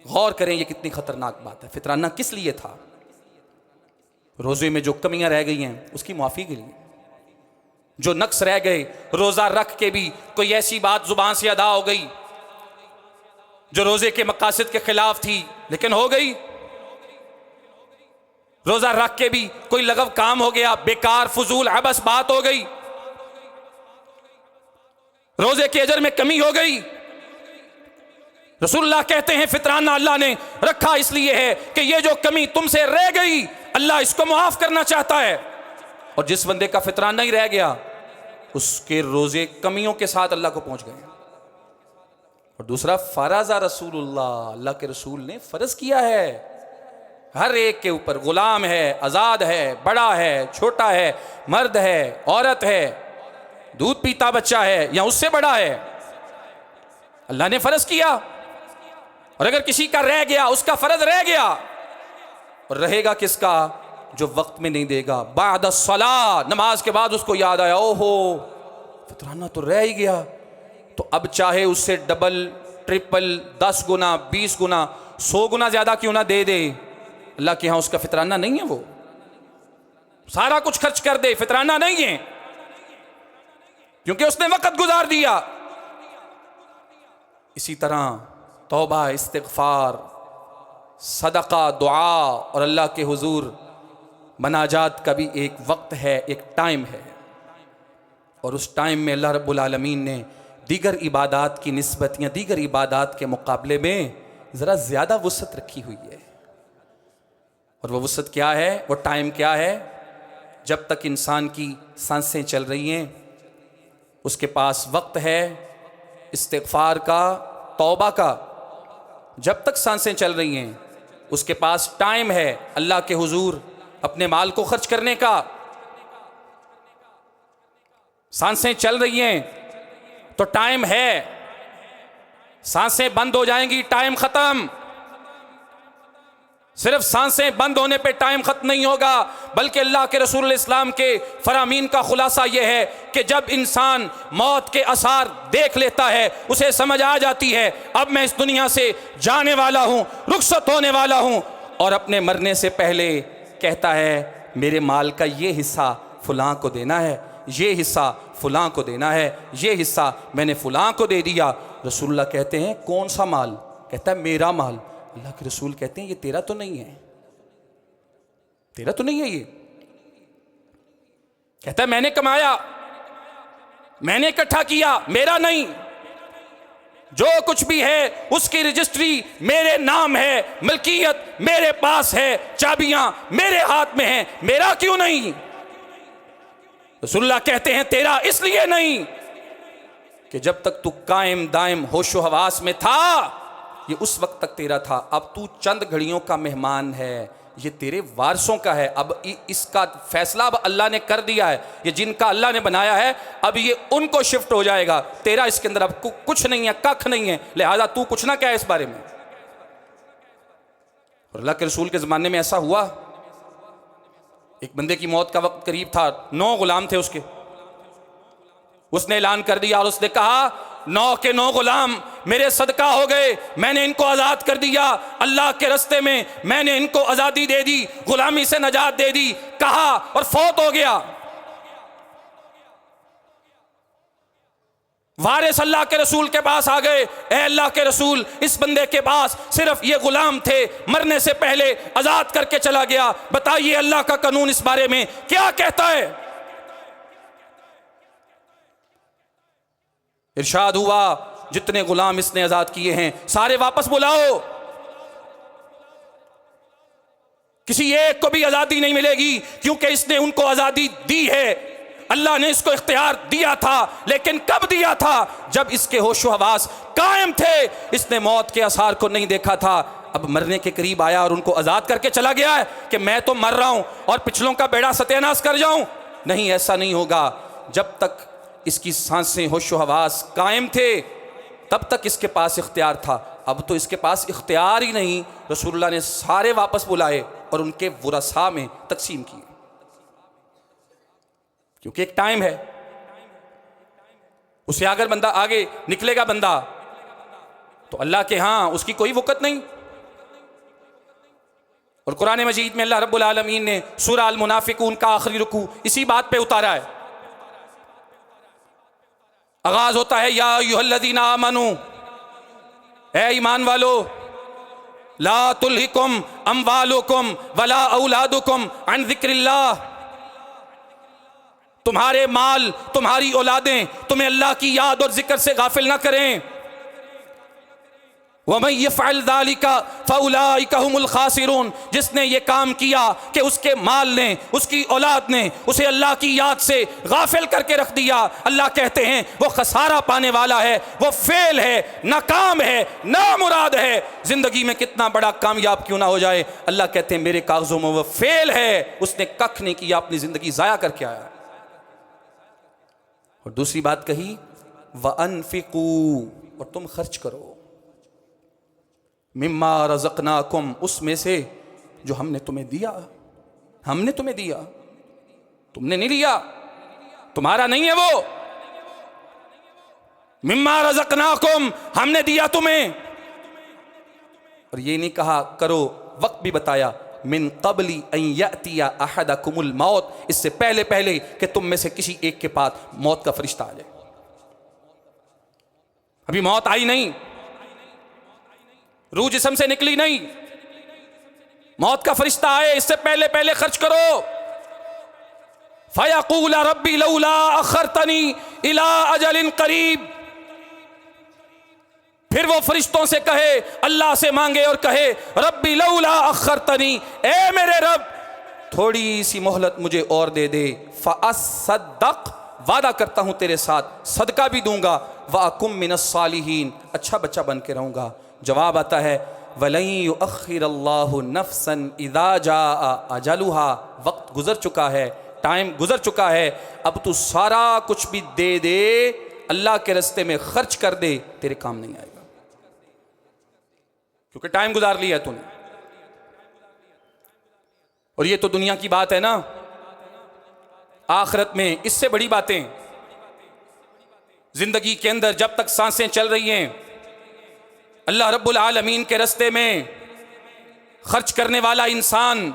गौर करें ये कितनी खतरनाक बात है। फितराना किस लिए था? रोजे में जो कमियां रह गई हैं उसकी माफी के लिए, जो नक्स रह गए, रोजा रख के भी कोई ऐसी बात जुबान से अदा हो गई जो रोजे के मकासद के खिलाफ थी लेकिन हो गई, रोजा रख के भी कोई लगव काम हो गया, बेकार फजूल अबस बात हो गई, रोजे के अजर में कमी हो गई। रसूलुल्लाह कहते हैं फितराना अल्लाह ने रखा इसलिए है कि ये जो कमी तुमसे रह गई अल्लाह इसको माफ करना चाहता है। और जिस बंदे का फितराना ही रह गया उसके रोजे कमियों के साथ अल्लाह को पहुंच गए। और दूसरा फराजा रसूलुल्लाह, अल्लाह के रसूल ने फर्ज किया है हर एक के ऊपर, गुलाम है, आजाद है, बड़ा है, छोटा है, मर्द है, औरत है, दूध पीता बच्चा है या उससे बड़ा है, अल्लाह ने फर्ज किया। और अगर किसी का रह गया, उसका फर्ज रह गया, और रहेगा किसका? जो वक्त में नहीं देगा। बाद सलाह, नमाज के बाद उसको याद आया, ओहो फितराना तो रह ही गया, तो अब चाहे उससे डबल ट्रिपल 10 गुना 20 गुना 100 गुना ज्यादा क्यों ना दे दे, अल्लाह के यहां उसका फितराना नहीं है। वो सारा कुछ खर्च कर दे, फितराना नहीं है, क्योंकि उसने वक्त गुजार दिया। इसी तरह तौबा, इस्तिग़फ़ार, सदका, दुआ और अल्लाह के हुजूर मनाजात का भी एक वक्त है, एक टाइम है। और उस टाइम में अल्लाह रब्बुल आलमीन ने दीगर इबादात की निस्बत या दीगर इबादात के मुकाबले में ज़रा ज़्यादा वुसअत रखी हुई है। और वो वुसअत क्या है, वो टाइम क्या है? जब तक इंसान की सांसें चल रही हैं उसके पास वक्त है इस्तिग़फ़ार का, तौबा का। जब तक सांसें चल रही हैं उसके पास टाइम है अल्लाह के हुजूर अपने माल को खर्च करने का। सांसें चल रही हैं तो टाइम है, सांसें बंद हो जाएंगी, टाइम खत्म। सिर्फ सांसें बंद होने पे टाइम खत्म नहीं होगा, बल्कि अल्लाह के रसूल इस्लाम के फरामीन का खुलासा यह है कि जब इंसान मौत के आसार देख लेता है, उसे समझ आ जाती है अब मैं इस दुनिया से जाने वाला हूँ, रुखसत होने वाला हूँ, और अपने मरने से पहले कहता है मेरे माल का ये हिस्सा फलां को देना है, ये हिस्सा फलां को देना है, ये हिस्सा मैंने फलां को दे दिया। रसूलुल्लाह कहते हैं कौन सा माल? कहता है मेरा माल। अल्लाह के रसूल कहते हैं ये तेरा तो नहीं है, तेरा तो नहीं है ये। कहता है मैंने कमाया, मैंने इकट्ठा किया, मेरा नहीं। जो कुछ भी है उसकी रजिस्ट्री मेरे नाम है, मिल्कियत मेरे पास है, चाबियां मेरे हाथ में हैं, मेरा क्यों नहीं? रसूलुल्लाह कहते हैं तेरा इसलिए नहीं कि जब तक तू कायम दायम होशो हवास में था ये उस वक्त तक तेरा था, अब तू चंद घड़ियों का मेहमान है, ये तेरे वारसों का है। अब इसका फैसला अब अल्लाह ने कर दिया है, ये जिनका अल्लाह ने बनाया है अब ये उनको शिफ्ट हो जाएगा, तेरा इसके अंदर अब कुछ नहीं है, कख नहीं है, लिहाजा तू कुछ ना कहे इस बारे में। और अल्लाह के रसूल के ज़माने में ऐसा हुआ, एक बंदे की मौत का वक्त करीब था, 9 गुलाम थे उसके, उसने ऐलान कर दिया और उसने कहा 9 के 9 गुलाम मेरे सदका हो गए, मैंने इनको आज़ाद कर दिया, अल्लाह के रस्ते में मैंने इनको आज़ादी दे दी, गुलामी से नजात दे दी, कहा और फौत हो गया। वारिस अल्लाह के रसूल के पास आ गए, ए अल्लाह के रसूल, इस बंदे के पास सिर्फ ये गुलाम थे, मरने से पहले आज़ाद करके चला गया, बताइए अल्लाह का कानून इस बारे में क्या कहता है। इरशाद हुआ, जितने गुलाम इसने आज़ाद किए हैं सारे वापस बुलाओ, किसी एक को भी आज़ादी नहीं मिलेगी, क्योंकि इसने उनको आज़ादी दी है, अल्लाह ने इसको इख्तियार दिया था। लेकिन कब दिया था? जब इसके होशो हवास कायम थे, इसने मौत के आसार को नहीं देखा था। अब मरने के करीब आया और उनको आज़ाद करके चला गया है कि मैं तो मर रहा हूं और पिछलों का बेड़ा सत्यानाश कर जाऊं। नहीं, ऐसा नहीं होगा। जब तक इसकी सांसें होशो हवास कायम थे तब तक इसके पास इख्तियार था, अब तो इसके पास इख्तियार ही नहीं। रसूलुल्लाह ने सारे वापस बुलाए और उनके वुरसा में तकसीम किए, क्योंकि एक टाइम है, उससे अगर बंदा आगे निकलेगा बंदा तो अल्लाह के यहां उसकी कोई वक़्त नहीं। और कुरान मजीद में अल्लाह रब्बुल आलमीन ने सूरा अल मुनाफिकून का आखिरी रुकू इसी बात पे उतारा है। आगाज होता है, या अय्युहल्लज़ीना आमनू, ए ईमान वालो, ला तुल्हिकुम अमवालुकुम वला औलादुकुम अन ज़िक्रिल्लाह, तुम्हारे माल तुम्हारी औलादें तुम्हें अल्लाह की याद और जिक्र से गाफिल ना करें। वमन यफ़अल ज़ालिका फ़उलाइका हुमुल खासिरून, जिसने ये काम किया कि उसके माल ने उसकी औलाद ने उसे अल्लाह की याद से गाफिल करके रख दिया, अल्लाह कहते हैं वो खसारा पाने वाला है, वो फेल है, नाकाम है, नामुराद है। जिंदगी में कितना बड़ा कामयाब क्यों ना हो जाए, अल्लाह कहते हैं मेरे कागजों में वो फेल है, उसने कख नहीं किया, अपनी जिंदगी ज़ाया करके आया। और दूसरी बात कही, व अनफिकू, और तुम खर्च करो, मिम्मा रज़क़नाकुम, उसमें से जो हमने तुम्हें दिया। हमने तुम्हें दिया, तुमने नहीं लिया, तुम्हारा नहीं है वो। मिम्मा रज़क़नाकुम, हमने दिया तुम्हें। और ये नहीं कहा करो, वक्त भी बताया, मिन क़ब्ली अन यअतिया अहदकुमुल मौत, इससे पहले पहले कि तुम में से किसी एक के पास मौत का फरिश्ता आ जाए। अभी मौत आई नहीं, रूह जिस्म से निकली नहीं, मौत का फरिश्ता आए इससे पहले पहले खर्च करो। फयक़ूल रब्बी लौला अख़रतनी इला अजलिन करीब, फिर वो फरिश्तों से कहे, अल्लाह से मांगे और कहे, रब्बी लौला अख़रतनी, ए मेरे रब थोड़ी सी मोहलत मुझे और दे दे, फ़अस्सद्दक़, वादा करता हूं तेरे साथ सदका भी दूंगा, व अकुम मिनस सालिहीन, अच्छा बच्चा बन के रहूंगा। जवाब आता है, वलन युअख़्खिरल्लाहु नफ़्सन इज़ा जाअ अजलुहा, वक्त गुजर चुका है, टाइम गुजर चुका है, अब तू सारा कुछ भी दे दे, अल्लाह के रास्ते में खर्च कर दे, तेरे काम नहीं आएगा, क्योंकि टाइम गुजार लिया है तूने। और ये तो दुनिया की बात है ना, आखिरत में इससे बड़ी बातें। जिंदगी के अंदर जब तक सांसें चल रही हैं, अल्लाह रब्बुल आलमीन के रास्ते में खर्च करने वाला इंसान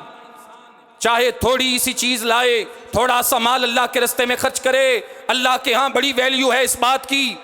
चाहे थोड़ी सी चीज लाए, थोड़ा सा माल अल्लाह के रास्ते में खर्च करे, अल्लाह के यहां बड़ी वैल्यू है इस बात की।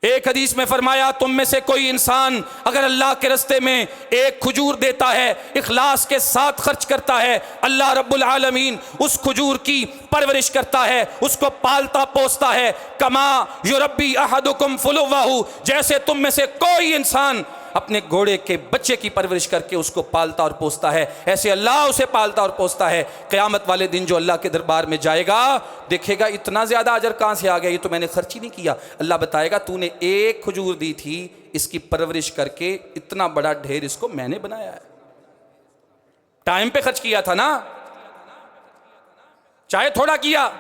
एक हदीस में फरमाया, तुम में से कोई इंसान अगर अल्लाह के रास्ते में एक खजूर देता है, इखलास के साथ खर्च करता है, अल्लाह रब्बुल आलमीन उस खजूर की परवरिश करता है, उसको पालता पोसता है। कमा युरब्बी अहदुकुम फुलुव्वहु, जैसे तुम में से कोई इंसान अपने घोड़े के बच्चे की परवरिश करके उसको पालता और पोसता है, ऐसे अल्लाह उसे पालता और पोसता है। क़यामत वाले दिन जो अल्लाह के दरबार में जाएगा, देखेगा इतना ज़्यादा अजर कहाँ से आ गया, ये तो मैंने खर्च ही नहीं किया। अल्लाह बताएगा, तूने एक खजूर दी थी, इसकी परवरिश करके इतना बड़ा ढेर इसको मैंने बनाया है, टाइम पे खर्च किया था ना, चाहे थोड़ा किया।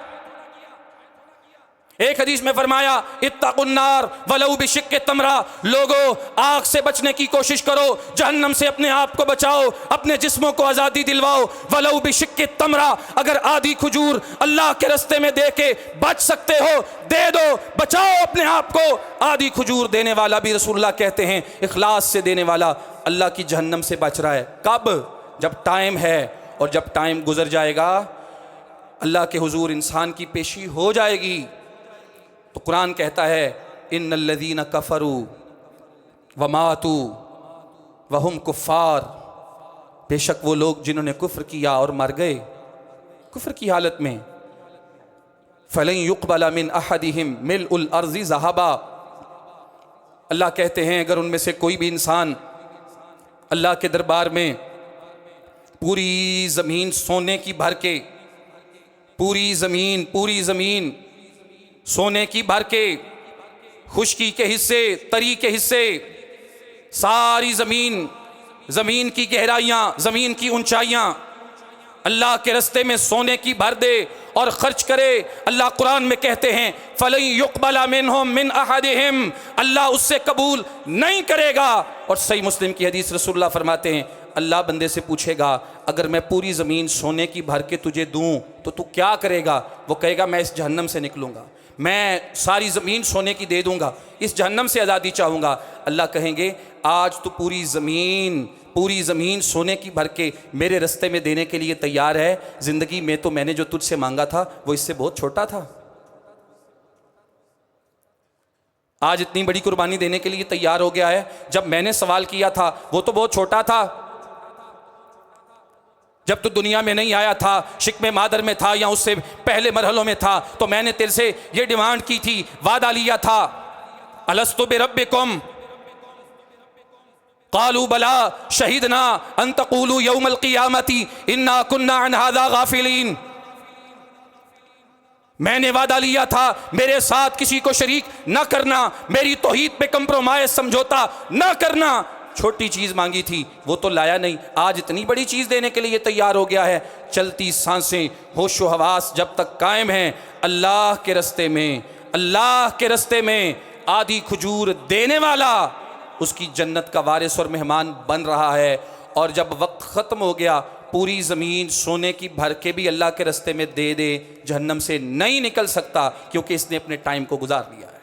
एक हदीस में फरमाया, इत्तकुन्नार वलौ बिशिक्के तमरा, लोगों आग से बचने की कोशिश करो, जहन्नम से अपने आप को बचाओ, अपने जिस्मों को आज़ादी दिलवाओ। वलौ बिशिक्के तमरा, अगर आधी खजूर अल्लाह के रास्ते में दे के बच सकते हो, दे दो, बचाओ अपने आप को। आधी खजूर देने वाला भी रसूलुल्लाह कहते हैं, इखलास से देने वाला अल्लाह की जहन्नम से बच रहा है। कब? जब टाइम है, और जब टाइम गुजर जाएगा, अल्लाह के हुजूर इंसान की पेशी हो जाएगी। तो कुरान कहता है इन्नल्लज़ीना कफ़रू वमातू वहुम कुफ़ार, बेशक वो लोग जिन्होंने कुफ्र किया और मर गए कुफ्र की हालत में, फ़लन युक़बला मिन अहदिहिम मिलउल अर्ज़ि ज़हबा, अल्लाह कहते हैं अगर उनमें से कोई भी इंसान अल्लाह के दरबार में पूरी ज़मीन सोने की भर के, पूरी ज़मीन सोने की भर के, खुश्की के हिस्से, तरी के हिस्से, सारी ज़मीन की गहराइयाँ, ज़मीन की ऊंचाइयाँ अल्लाह के रस्ते में सोने की भर दे और खर्च करे। अल्लाह कुरान में कहते हैं फ़लन युक़बला मिनहुम मिन अहदिहिम, अल्लाह उससे कबूल नहीं करेगा। और सही मुस्लिम की हदीस रसूलुल्लाह फरमाते हैं अल्लाह बंदे से पूछेगा अगर मैं पूरी ज़मीन सोने की भर के तुझे दूँ तो तू क्या करेगा? वो कहेगा मैं इस जहन्नम से निकलूँगा, मैं सारी ज़मीन सोने की दे दूँगा, इस जहन्नम से आज़ादी चाहूँगा। अल्लाह कहेंगे आज तो पूरी ज़मीन सोने की भर के मेरे रास्ते में देने के लिए तैयार है, ज़िंदगी में तो मैंने जो तुझसे मांगा था वो इससे बहुत छोटा था, आज इतनी बड़ी कुर्बानी देने के लिए तैयार हो गया है, जब मैंने सवाल किया था वो तो बहुत छोटा था, जब तो दुनिया में नहीं आया था, शिक्मे मादर में था या उससे पहले मरहलों में था, तो मैंने तेरे से ये डिमांड की थी, वादा लिया था, अलस्तु बिरब्बिकुम क़ालू बला शहीदना अन तक़ूलू यौमल क़ियामती इन्ना कुन्ना अन हाज़ा गाफ़िलीन। मैंने वादा लिया था मेरे साथ किसी को शरीक न करना, मेरी तौहीद पे कंप्रोमाइज़ समझौता न करना। छोटी चीज़ मांगी थी वो तो लाया नहीं, आज इतनी बड़ी चीज़ देने के लिए तैयार हो गया है। चलती सांसें, होशो हवास जब तक कायम हैं अल्लाह के रस्ते में आधी खजूर देने वाला उसकी जन्नत का वारिस और मेहमान बन रहा है। और जब वक्त ख़त्म हो गया पूरी ज़मीन सोने की भर के भी अल्लाह के रस्ते में दे दे, जहन्नम से नहीं निकल सकता क्योंकि इसने अपने टाइम को गुजार लिया है।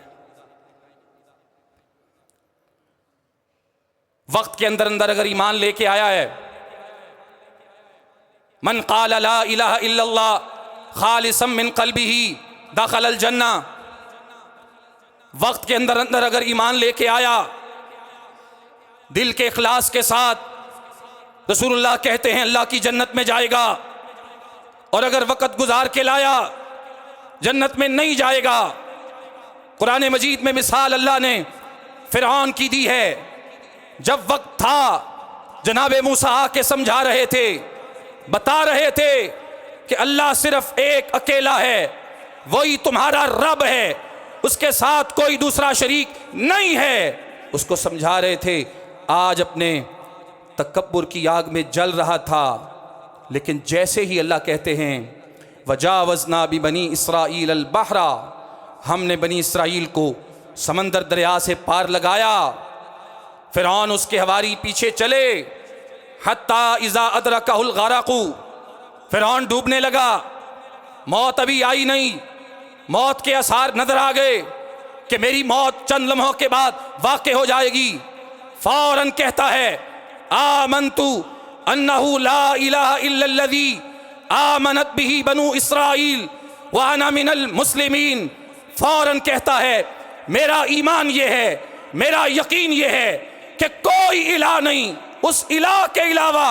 वक्त के अंदर अगर ईमान लेके आया है, मन क़ाल ला इलाहा इल्लल्लाह खालिसन मिन क़ल्बिही दख़लल जन्ना, वक्त के अंदर अगर ईमान लेके आया दिल के इखलास के साथ, रसूलुल्लाह कहते हैं अल्लाह की जन्नत में जाएगा। और अगर वक़्त गुजार के लाया जन्नत में नहीं जाएगा। कुरान मजीद में मिसाल अल्लाह ने फ़िरऔन की दी है। जब वक्त था जनाब मूसा आके समझा रहे थे, बता रहे थे कि अल्लाह सिर्फ एक अकेला है, वही तुम्हारा रब है, उसके साथ कोई दूसरा शरीक नहीं है, उसको समझा रहे थे। आज अपने तकब्बुर की आग में जल रहा था, लेकिन जैसे ही अल्लाह कहते हैं वजावज़ना बि बनी इसराईल अल बहरा, हमने बनी इसराइल को समंदर दरिया से पार लगाया। फ़िरऔन उसके हवारी पीछे चले, हत्ता इज़ा अदरकहुल गरक़ु, फ़िरऔन डूबने लगा। मौत अभी आई नहीं, मौत के आसार नजर आ गए कि मेरी मौत चंद लम्हों के बाद वाक़े हो जाएगी। फौरन कहता है आमनतु अन्नहु ला इलाहा इल्लल्लज़ी आमनत बिही बनु इसराइल व अना मिनल मुस्लिमीन। फौरन कहता है मेरा ईमान ये है, मेरा यकीन ये है कि कोई इलाह नहीं उस इलाह के अलावा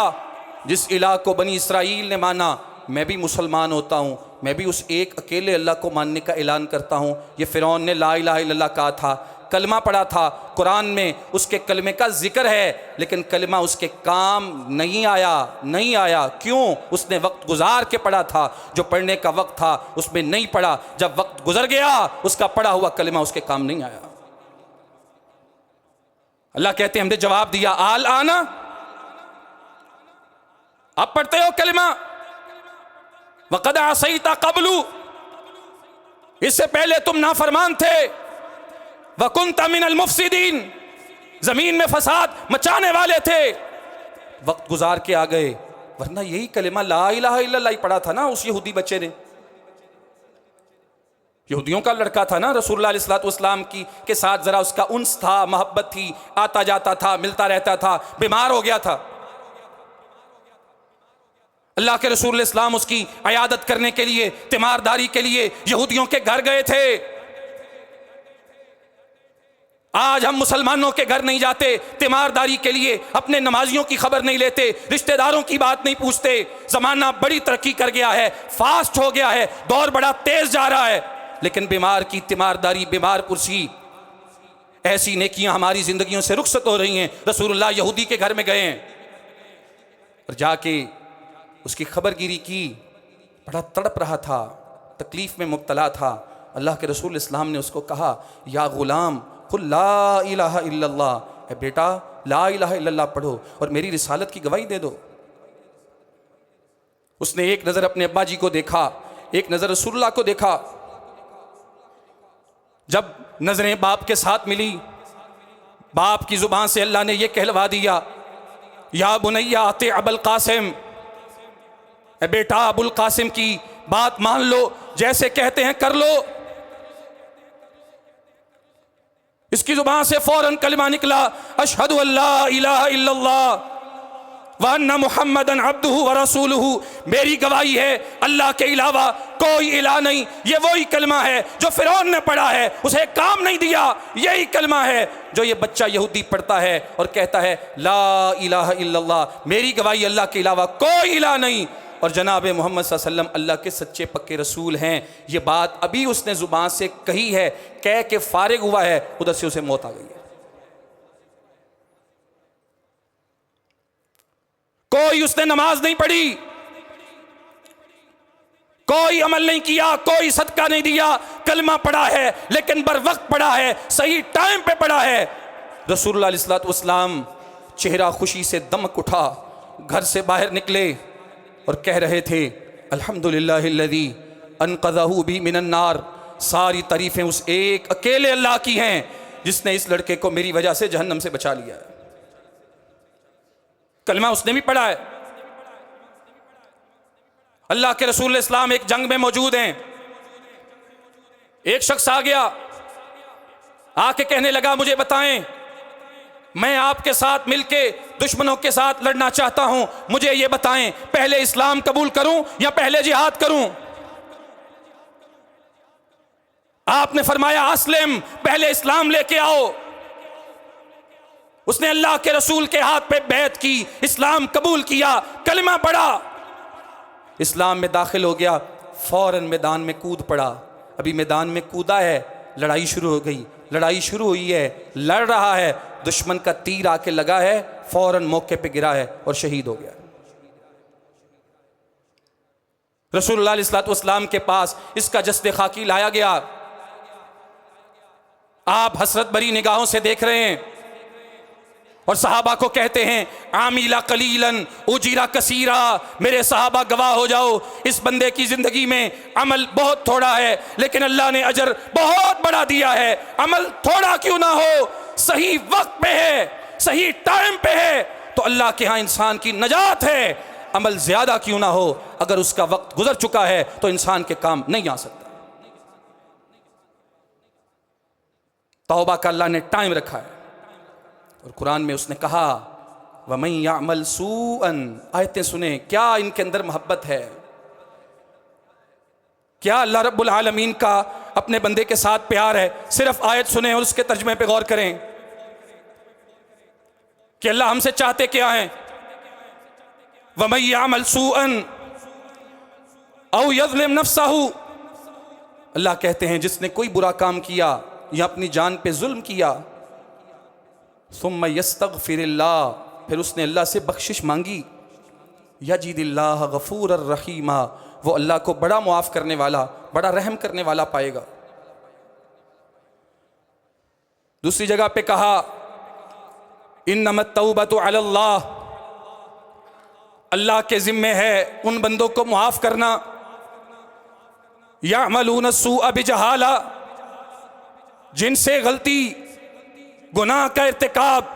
जिस इलाह को बनी इसराइल ने माना। मैं भी मुसलमान होता हूँ, मैं भी उस एक अकेले अल्लाह को मानने का ऐलान करता हूँ। ये फ़िरऔन ने ला इलाहा इल्लल्लाह कहा था, कलमा पढ़ा था, कुरान में उसके कलमे का जिक्र है, लेकिन कलमा उसके काम नहीं आया। क्यों? उसने वक्त गुजार के पढ़ा था, जो पढ़ने का वक्त था उसमें नहीं पढ़ा। जब वक्त गुजर गया उसका पढ़ा हुआ कलमा उसके काम नहीं आया। अल्लाह कहते हैं हमने जवाब दिया आल आना, आप पढ़ते हो कलमा, वक़द असैता क़ब्लु, इससे पहले तुम नाफरमान थे, वकुन्ता मिनल मुफ़सिदीन, जमीन में फसाद मचाने वाले थे। वक्त गुजार के आ गए, वरना यही कलिमा ला इलाहा इल्लल्लाह ही पढ़ा था ना उस यहूदी बच्चे ने। यहूदियों का लड़का था ना, रसूलुल्लाह अलैहिस्सलातु वस्सलाम की के साथ जरा उसका उन्स था, मोहब्बत थी, आता जाता था, मिलता रहता था। बीमार हो गया था, अल्लाह के रसूल इस्लाम उसकी अयादत करने के लिए, तीमारदारी के लिए यहूदियों के घर गए थे। आज हम मुसलमानों के घर नहीं जाते तीमारदारी के लिए, अपने नमाजियों की खबर नहीं लेते, रिश्तेदारों की बात नहीं पूछते। ज़माना बड़ी तरक्की कर गया है, फास्ट हो गया है, दौर बड़ा तेज जा रहा है, लेकिन बीमार की तीमारदारी, बीमार पुरसी, ऐसी नेकियां हमारी जिंदगियों से रुखसत हो रही हैं। रसूलुल्लाह यहूदी के घर में गए हैं और जाके उसकी खबरगिरी की, बड़ा तड़प रहा था, तकलीफ में मुब्तला था। अल्लाह के रसूल इस्लाम ने उसको कहा, या गुलाम कुल ला इलाहा इल्लल्लाह, ए बेटा ला इलाहा इल्लल्लाह पढ़ो और मेरी रिसालत की गवाही दे दो। उसने एक नज़र अपने अब्बा जी को देखा, एक नज़र रसूलुल्लाह को देखा। जब नजरें बाप के साथ मिली, बाप की जुबान से अल्लाह ने यह कहलवा दिया, या बुनैया आते अबुल कासिम, ए बेटा अबुल कासिम की बात मान लो, जैसे कहते हैं कर लो। इसकी जुबान से फौरन कलिमा निकला, अशहदु अल्ला इलाहा इल्लल्लाह व अन्ना मुहम्मदन अब्दुहु व रसूलुहु, मेरी गवाही है अल्लाह के अलावा कोई इलाह नहीं। ये वही कलमा है जो फिरौन ने पढ़ा है, उसे काम नहीं दिया। यही कलमा है जो ये बच्चा यहूदी पढ़ता है और कहता है ला इलाहा इल्लल्लाह, मेरी गवाही अल्लाह के अलावा कोई इलाह नहीं और जनाब मोहम्मद सल्लल्लाहु अलैहि वसल्लम अल्लाह के सच्चे पक्के रसूल हैं। ये बात अभी उसने ज़ुबान से कही है, कह के फारिग हुआ है, उधर से उसे मौत आ गई है। कोई उसने नमाज नहीं पढ़ी, कोई अमल नहीं किया, कोई सदका नहीं दिया, कलमा पढ़ा है लेकिन बर वक्त पढ़ा है, सही टाइम पे पढ़ा है। रसूलुल्लाह अलैहि वसल्लम चेहरा खुशी से दमक उठा, घर से बाहर निकले और कह रहे थे अल्हम्दुलिल्लाहिल्लज़ी अनक़ज़हु बी मिनन नार, सारी तारीफ़ें उस एक अकेले अल्लाह की हैं जिसने इस लड़के को मेरी वजह से जहन्नम से बचा लिया है। कलमा उसने भी पढ़ा है। अल्लाह के रसूल इस्लाम एक जंग में मौजूद हैं, एक शख्स आ गया, आके कहने लगा मुझे बताएं, मैं आपके साथ मिलके दुश्मनों के साथ लड़ना चाहता हूं, मुझे ये बताएं पहले इस्लाम कबूल करूं या पहले जिहाद करूं। आपने फरमाया अस्लिम, पहले इस्लाम लेके आओ। उसने अल्लाह के रसूल के हाथ पे बैत की, इस्लाम कबूल किया, कलमा पढ़ा, इस्लाम में दाखिल हो गया, फौरन मैदान में कूद पड़ा। अभी मैदान में कूदा है, लड़ाई शुरू हो गई, लड़ाई शुरू हुई है, लड़ रहा है, दुश्मन का तीर आके लगा है, फौरन मौके पे गिरा है और शहीद हो गया। रसूलुल्लाह अलैहि वसल्लम के पास इसका जस्द खाकी लाया गया। आप हसरत भरी निगाहों से देख रहे हैं और सहाबा को कहते हैं आमिला कलीलन उजीरा कसीरा, मेरे सहाबा गवाह हो जाओ, इस बंदे की जिंदगी में अमल बहुत थोड़ा है लेकिन अल्लाह ने अजर बहुत बड़ा दिया है। अमल थोड़ा क्यों ना हो, सही वक्त पे है, सही टाइम पे है तो अल्लाह के यहाँ इंसान की नजात है। अमल ज्यादा क्यों ना हो, अगर उसका वक्त गुजर चुका है तो इंसान के काम नहीं आ सकता। तौबा का अल्लाह ने टाइम रखा है और कुरान में उसने कहा वमन यामल सूअन, आयतें सुने, क्या इनके अंदर मोहब्बत है, क्या अल्लाह रब्बुल आलमीन का अपने बंदे के साथ प्यार है। सिर्फ आयत सुने और उसके तर्जमे पे गौर करें कि अल्लाह हमसे चाहते क्या हैं। वमन यामल सूअन औ यज़लिम नफ्सहु, अल्लाह कहते हैं जिसने कोई बुरा काम किया या अपनी जान पे जुल्म किया, सुम्मा यस्तगफिरिल्लाह, फिर उसने अल्लाह से बख्शिश मांगी, यजिदिल्लाह गफूरर रहीमा, वो अल्लाह को बड़ा मुआफ़ करने वाला, बड़ा रहम करने वाला पाएगा। दूसरी जगह पे कहा इन्नमत तौबतु अलल्लाह, अल्लाह के जिम्मे है उन बंदों को मुआफ़ करना, यामलून सूअ बिजहाला, जिनसे गलती गुनाह का इर्तिकाब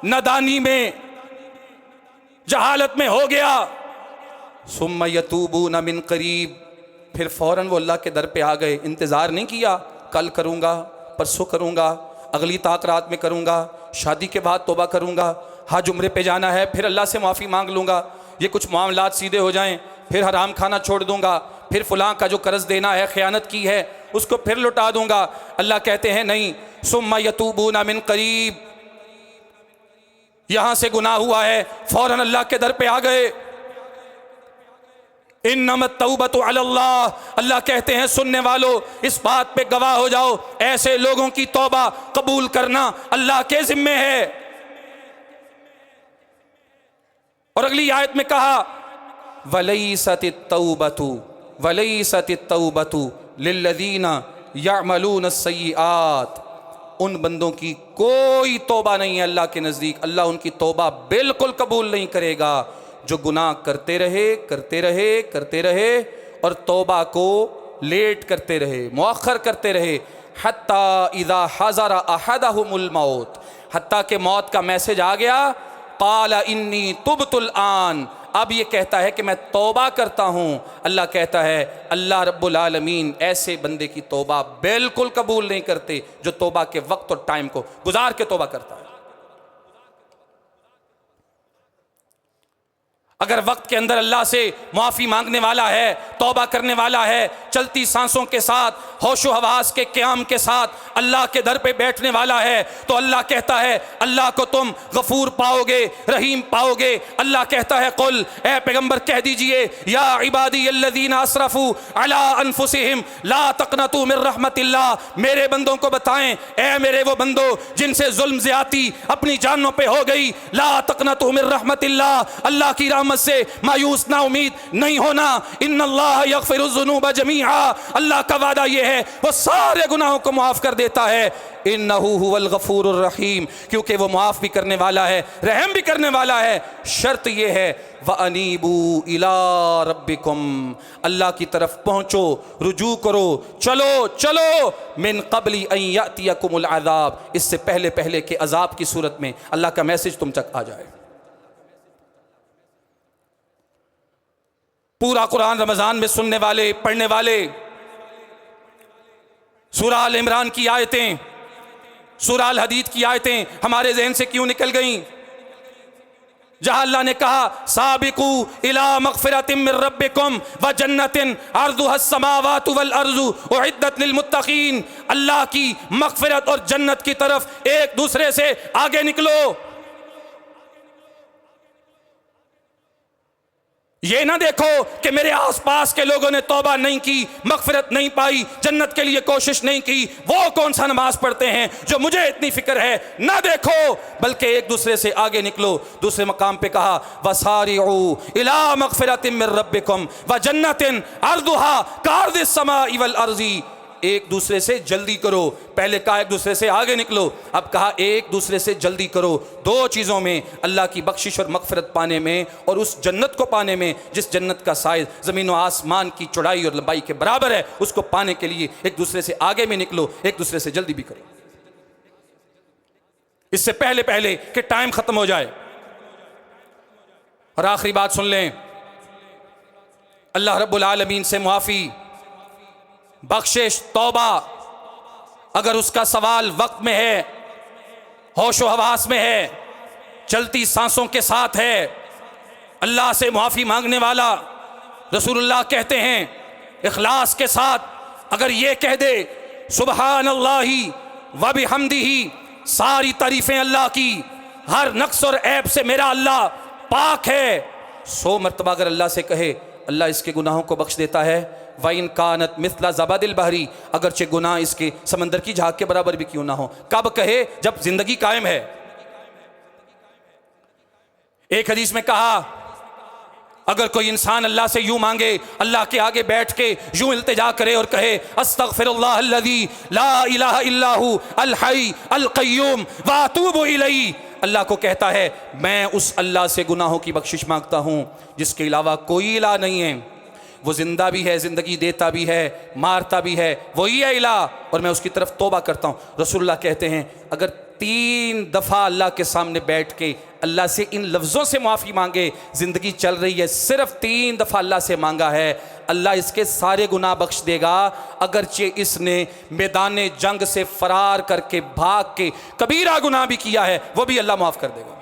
नादानी में जहालत में हो गया, सुम्मा यतूबून मिन करीब, फिर फौरन वो अल्लाह के दर पे आ गए, इंतज़ार नहीं किया कल करूँगा, परसों करूँगा, अगली ताक रात में करूँगा, शादी के बाद तौबा करूँगा, हज उम्रे पे जाना है फिर अल्लाह से माफ़ी मांग लूँगा, ये कुछ मामलात सीधे हो जाएं फिर हराम खाना छोड़ दूँगा, फिर फलां का जो कर्ज देना है, ख़यानत की है उसको फिर लुटा दूँगा। अल्लाह कहते हैं नहीं, सुम्मा यतूबूना मिन करीब, यहां से गुनाह हुआ है, फौरन अल्लाह के दर पे आ गए। इन्नमत तौबतु अलल्लाह, अल्लाह कहते हैं सुनने वालों इस बात पे गवाह हो जाओ, ऐसे लोगों की तौबा कबूल करना अल्लाह के जिम्मे है। और अगली आयत में कहा वलैसतित तौबतु लिल्लज़ीना यअमलून अस्सय्यिआत, उन बंदों की कोई तौबा नहीं है अल्लाह के नज़दीक, अल्लाह उनकी तौबा बिल्कुल कबूल नहीं करेगा जो गुनाह करते रहे और तौबा को लेट करते रहे, मुअख्खर करते रहे। हत्ता इज़ा हज़रा अहदहुमुल मौत, हत्ता के मौत का मैसेज आ गया, क़ाला इन्नी तुब्तुल आन, अब ये कहता है कि मैं तौबा करता हूँ। अल्लाह कहता है अल्लाह रब्बुल आलमीन ऐसे बंदे की तौबा बिल्कुल कबूल नहीं करते जो तौबा के वक्त और टाइम को गुजार के तौबा करता है। अगर वक्त के अंदर अल्लाह से माफ़ी मांगने वाला है, तौबा करने वाला है, चलती सांसों के साथ, होशो हवास के क़याम के साथ अल्लाह के दर पे बैठने वाला है, तो अल्लाह कहता है अल्लाह को तुम गफूर पाओगे, रहीम पाओगे। अल्लाह कहता है कुल, ए पैगंबर कह दीजिए, या इबादी अल्लज़ीना असरफू अला अनफुसिहिम ला तक़नतू मिन रहमतिल्लाह, मेरे बंदों को बताएं, ए मेरे वो बंदो जिनसे जुल्म ज़्यादती अपनी जानों पे हो गई, ला तक़नतू मिन रहमतिल्लाह, अल्लाह की रहमत से मायूस ना उम्मीद नहीं होना। इन्नल्लाह यग़फ़िरुज़्ज़ुनूब जमीआ, अल्लाह का वादा ये है वो सारे गुनाहों को माफ़ कर देता है। इन्नहु हुवल गफूरुर रहीम, क्योंकि वो माफ़ भी करने वाला है, रहम भी करने वाला है। शर्त ये है व अनीबू इला रब्बिकुम, अल्लाह की तरफ पहुँचो, रुजू करो, चलो मिन क़ब्ली अन यअतियकुमुल अज़ाब, इससे पहले के अज़ाब की सूरत में अल्लाह का मैसेज तुम तक आ जाए। पूरा कुरान रमज़ान में सुनने वाले, पढ़ने वाले, सूरह आल इमरान की आयतें, सूरह अल हदीद की आयतें हमारे ज़हन से क्यों निकल गईं? जहां अल्लाह ने कहा साबिकू इला मग़फ़िरतिम मिर रब्बिकुम व जन्नतिन अर्ज़ुहस समावातु वल अर्ज़ु उइद्दत लिल मुत्तक़ीन, अल्लाह की मग़फ़िरत और जन्नत की तरफ एक दूसरे से आगे निकलो। ये ना देखो कि मेरे आसपास के लोगों ने तौबा नहीं की, मग़फ़िरत नहीं पाई, जन्नत के लिए कोशिश नहीं की, वो कौन सा नमाज पढ़ते हैं जो मुझे इतनी फिक्र है, ना देखो, बल्कि एक दूसरे से आगे निकलो। दूसरे मकाम पे कहा वसारिऊ इला मग़फ़िरतिम मिर रब्बिकुम व जन्नतिन अर्ज़ुहा कअर्ज़िस समाई वल अर्ज़ी, एक दूसरे से जल्दी करो। पहले कहा एक दूसरे से आगे निकलो, अब कहा एक दूसरे से जल्दी करो। दो चीज़ों में, अल्लाह की बख्शिश और मग़फ़िरत पाने में और उस जन्नत को पाने में जिस जन्नत का साइज़ ज़मीन व आसमान की चौड़ाई और लंबाई के बराबर है, उसको पाने के लिए एक दूसरे से आगे में निकलो, एक दूसरे से जल्दी भी करो, इससे पहले कि टाइम ख़त्म हो जाए। और आखिरी बात सुन लें, अल्लाह रब्बुल आलमीन से मुआफ़ी, बख्शिश, तौबा, अगर उसका सवाल वक्त में है, होशो हवास में है, चलती सांसों के साथ है, अल्लाह से मुआफ़ी मांगने वाला, रसूलुल्लाह कहते हैं इखलास के साथ अगर ये कह दे सुबहानल्लाहि व बिहम्दिही, सारी तारीफ़ें अल्लाह की, हर नक्स और ऐब से मेरा अल्लाह पाक है, 100 मरतबा अगर अल्लाह से कहे, अल्लाह इसके गुनाहों को बख्श देता है। वाइन कानत मिथला ज़बादिल बहरी, अगरचे गुनाह इसके समंदर की झाग के बराबर भी क्यों ना हो। कब कहे? जब जिंदगी कायम है। एक हदीस में कहा अगर कोई इंसान अल्लाह से यूं मांगे, अल्लाह के आगे बैठ के यूं इल्तिजा करे और कहे अस्तगफिरुल्लाह अल्लज़ी ला इलाहा इल्ला हु अल हय्य अल क़य्यूम व अतूबु इलैहि, अल्लाह को कहता है मैं उस अल्लाह से गुनाहों की बख्शिश मांगता हूँ जिसके अलावा कोई इलाह नहीं है, वो ज़िंदा भी है, ज़िंदगी देता भी है, मारता भी है, वही है इलाह, और मैं उसकी तरफ तौबा करता हूँ। रसूलुल्लाह कहते हैं अगर 3 दफ़ा अल्लाह के सामने बैठ के अल्लाह से इन लफ्ज़ों से माफ़ी मांगे, ज़िंदगी चल रही है, सिर्फ 3 दफ़ा अल्लाह से मांगा है, अल्लाह इसके सारे गुनाह बख्श देगा। अगरचे इसने मैदान जंग से फ़रार करके भाग के कबीरा गुनाह भी किया है, वो भी अल्लाह माफ़ कर देगा।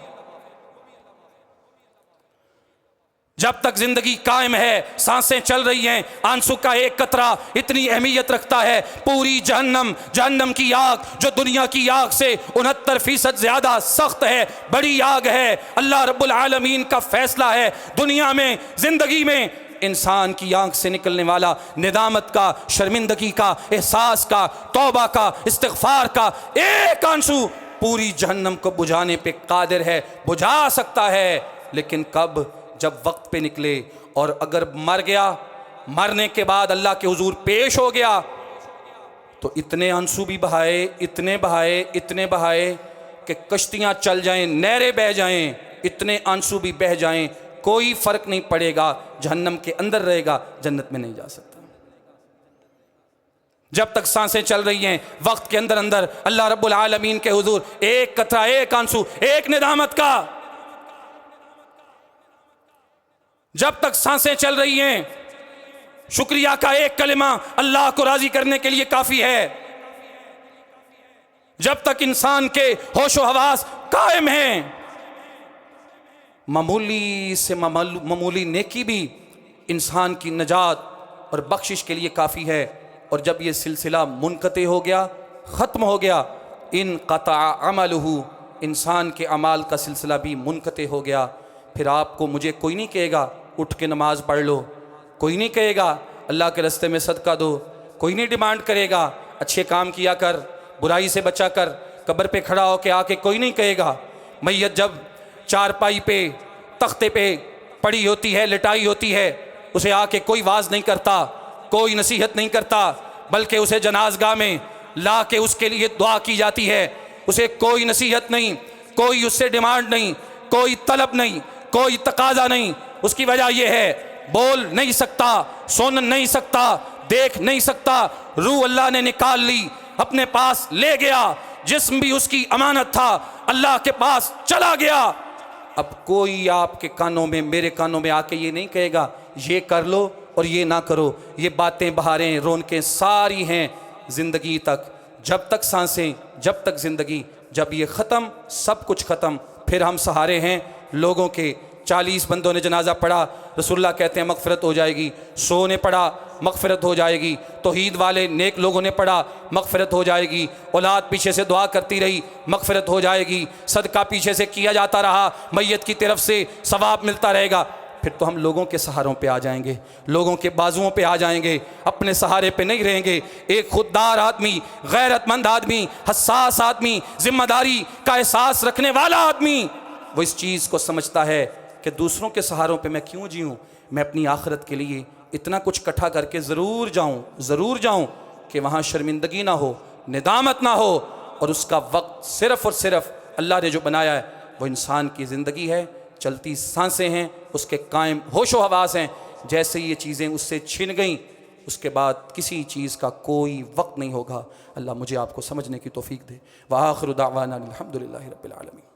जब तक जिंदगी कायम है, सांसें चल रही हैं, आंसू का एक कतरा इतनी अहमियत रखता है। पूरी जहन्नम की आग जो दुनिया की आग से 69% ज्यादा सख्त है, बड़ी आग है। अल्लाह रब्बुल आलमीन का फैसला है, दुनिया में जिंदगी में इंसान की आंख से निकलने वाला निदामत का, शर्मिंदगी का, एहसास का, तौबा का, इस्तिग़फ़ार का एक आंसू पूरी जहन्नम को बुझाने पे कादिर है, बुझा सकता है। लेकिन कब? जब वक्त पे निकले। और अगर मर गया, मरने के बाद अल्लाह के हुजूर पेश हो गया, तो इतने आंसू भी बहाए, इतने बहाए, इतने बहाए कि कश्तियां चल जाएं, नहरें बह जाएं, इतने आंसू भी बह जाएं, कोई फर्क नहीं पड़ेगा। जहन्नम के अंदर रहेगा, जन्नत में नहीं जा सकता। जब तक सांसें चल रही हैं, वक्त के अंदर अंदर अल्लाह रब्बुल आलमीन के हुजूर एक कतरा, एक आंसू, एक निदामत का, जब तक सांसें चल रही हैं, शुक्रिया का एक कलिमा अल्लाह को राजी करने के लिए काफी है। जब तक इंसान के होशो हवास कायम हैं, मामूली से मामूली नेकी भी इंसान की नजात और बख्शिश के लिए काफ़ी है। और जब ये सिलसिला मुनक़ते हो गया, ख़त्म हो गया, इन क़ता अमलहू, इंसान के अमाल का सिलसिला भी मुनक़ते हो गया। फिर आपको मुझे कोई नहीं कहेगा उठ के नमाज पढ़ लो, कोई नहीं कहेगा अल्लाह के रास्ते में सदका दो, कोई नहीं डिमांड करेगा अच्छे काम किया कर, बुराई से बचा कर, कब्र पे खड़ा हो के आके कोई नहीं कहेगा। मैयत जब चारपाई पे, तख्ते पे पड़ी होती है, लिटाई होती है, उसे आके कोई वाज नहीं करता, कोई नसीहत नहीं करता, बल्कि उसे जनाजगाह में ला के उसके लिए दुआ की जाती है। उसे कोई नसीहत नहीं, कोई उससे डिमांड नहीं, कोई तलब नहीं, कोई तकाजा नहीं। उसकी वजह यह है, बोल नहीं सकता, सुन नहीं सकता, देख नहीं सकता, रूह अल्लाह ने निकाल ली, अपने पास ले गया, जिस्म भी उसकी अमानत था, अल्लाह के पास चला गया। अब कोई आपके कानों में, मेरे कानों में आके ये नहीं कहेगा ये कर लो और ये ना करो। ये बातें, बहारें, रौनकें सारी हैं ज़िंदगी तक, जब तक सांसें, जब तक ज़िंदगी। जब ये ख़त्म, सब कुछ ख़त्म, फिर हम सहारे हैं लोगों के। 40 बंदों ने जनाजा पढ़ा, रसूलुल्लाह कहते हैं मग़फ़िरत हो जाएगी। 100 ने पढ़ा, मग़फ़िरत हो जाएगी। तौहीद वाले नेक लोगों ने पढ़ा, मग़फ़िरत हो जाएगी। औलाद पीछे से दुआ करती रही, मग़फ़िरत हो जाएगी। सदका पीछे से किया जाता रहा, मैयत की तरफ से सवाब मिलता रहेगा। फिर तो हम लोगों के सहारों पे आ जाएंगे, लोगों के बाजुओं पे आ जाएंगे, अपने सहारे पे नहीं रहेंगे। एक खुददार आदमी, गैरतमंद आदमी, हसास आदमी, जिम्मेदारी का एहसास रखने वाला आदमी, वो इस चीज़ को समझता है कि दूसरों के सहारों पे मैं क्यों जीऊँ, मैं अपनी आखिरत के लिए इतना कुछ इकट्ठा करके ज़रूर जाऊँ कि वहाँ शर्मिंदगी ना हो, निदामत ना हो। और उसका वक्त सिर्फ़ और सिर्फ अल्लाह ने जो बनाया है वो इंसान की ज़िंदगी है, चलती सांसें हैं, उसके कायम होशो हवास हैं। जैसे ये चीज़ें उससे छिन गईं, उसके बाद किसी चीज़ का कोई वक्त नहीं होगा। अल्लाह मुझे आपको समझने की तौफीक दे। व आखिरु दावाना अल्हम्दुलिल्लाहि रब्बिल आलमीन।